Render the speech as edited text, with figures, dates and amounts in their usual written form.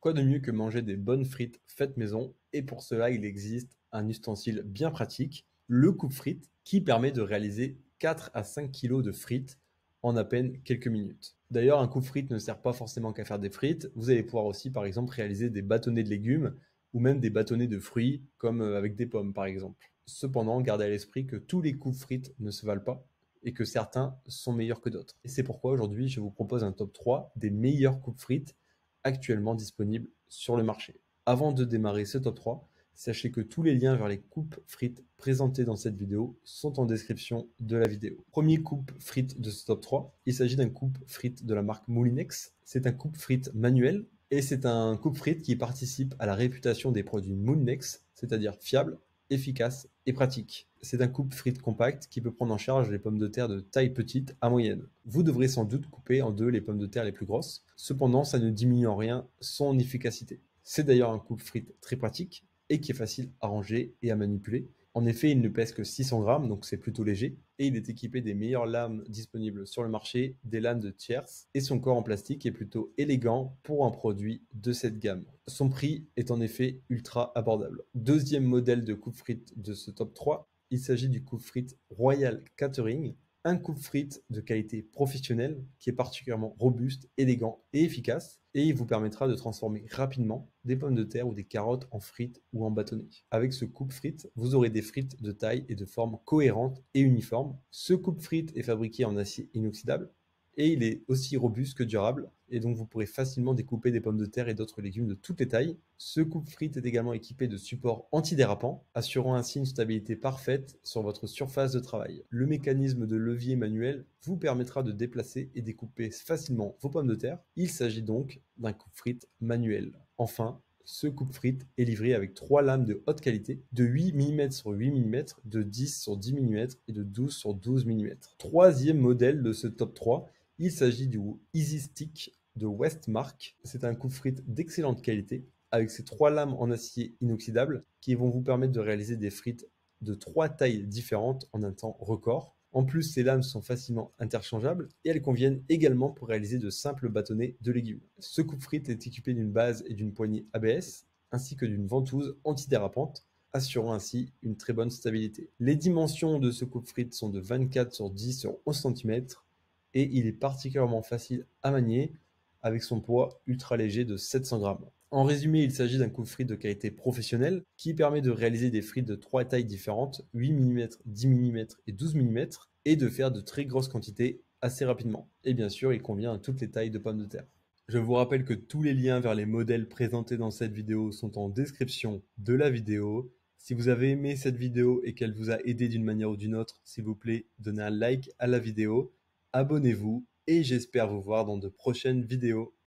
Quoi de mieux que manger des bonnes frites faites maison? Et pour cela, il existe un ustensile bien pratique, le coupe-frites, qui permet de réaliser 4 à 5 kilos de frites en à peine quelques minutes. D'ailleurs, un coupe-frites ne sert pas forcément qu'à faire des frites. Vous allez pouvoir aussi, par exemple, réaliser des bâtonnets de légumes ou même des bâtonnets de fruits, comme avec des pommes, par exemple. Cependant, gardez à l'esprit que tous les coupe-frites ne se valent pas et que certains sont meilleurs que d'autres. Et c'est pourquoi aujourd'hui, je vous propose un top 3 des meilleurs coupe-frites actuellement disponibles sur le marché. Avant de démarrer ce top 3, sachez que tous les liens vers les coupes frites présentées dans cette vidéo sont en description de la vidéo. Premier coupe frites de ce top 3, il s'agit d'un coupe frites de la marque Moulinex. C'est un coupe frites manuel et c'est un coupe frites qui participe à la réputation des produits Moulinex, c'est-à-dire fiable, efficace et pratique. C'est un coupe frites compact qui peut prendre en charge les pommes de terre de taille petite à moyenne. Vous devrez sans doute couper en deux les pommes de terre les plus grosses, cependant ça ne diminue en rien son efficacité. C'est d'ailleurs un coupe frites très pratique et qui est facile à ranger et à manipuler. En effet, il ne pèse que 600 grammes, donc c'est plutôt léger, et il est équipé des meilleures lames disponibles sur le marché, des lames de Tierce, et son corps en plastique est plutôt élégant pour un produit de cette gamme. Son prix est en effet ultra abordable. Deuxième modèle de coupe-frites de ce top 3, il s'agit du coupe-frites Royal Catering, un coupe-frites de qualité professionnelle qui est particulièrement robuste, élégant et efficace, et il vous permettra de transformer rapidement des pommes de terre ou des carottes en frites ou en bâtonnets. Avec ce coupe-frites, vous aurez des frites de taille et de forme cohérentes et uniformes. Ce coupe-frites est fabriqué en acier inoxydable et il est aussi robuste que durable, et donc vous pourrez facilement découper des pommes de terre et d'autres légumes de toutes les tailles. Ce coupe-frites est également équipé de supports antidérapants, assurant ainsi une stabilité parfaite sur votre surface de travail. Le mécanisme de levier manuel vous permettra de déplacer et découper facilement vos pommes de terre. Il s'agit donc d'un coupe-frites manuel. Enfin, ce coupe-frites est livré avec 3 lames de haute qualité, de 8 mm sur 8 mm, de 10 sur 10 mm et de 12 sur 12 mm. Troisième modèle de ce top 3, il s'agit du Easy Stick de Westmark. C'est un coupe-frites d'excellente qualité avec ses 3 lames en acier inoxydable qui vont vous permettre de réaliser des frites de 3 tailles différentes en un temps record. En plus, ces lames sont facilement interchangeables et elles conviennent également pour réaliser de simples bâtonnets de légumes. Ce coupe-frites est équipé d'une base et d'une poignée ABS ainsi que d'une ventouse antidérapante, assurant ainsi une très bonne stabilité. Les dimensions de ce coupe-frites sont de 24 sur 10 sur 11 cm et il est particulièrement facile à manier avec son poids ultra léger de 700 grammes. En résumé, il s'agit d'un coupe-frites de qualité professionnelle qui permet de réaliser des frites de 3 tailles différentes, 8 mm, 10 mm et 12 mm, et de faire de très grosses quantités assez rapidement. Et bien sûr, il convient à toutes les tailles de pommes de terre. Je vous rappelle que tous les liens vers les modèles présentés dans cette vidéo sont en description de la vidéo. Si vous avez aimé cette vidéo et qu'elle vous a aidé d'une manière ou d'une autre, s'il vous plaît, donnez un like à la vidéo, abonnez-vous et j'espère vous voir dans de prochaines vidéos.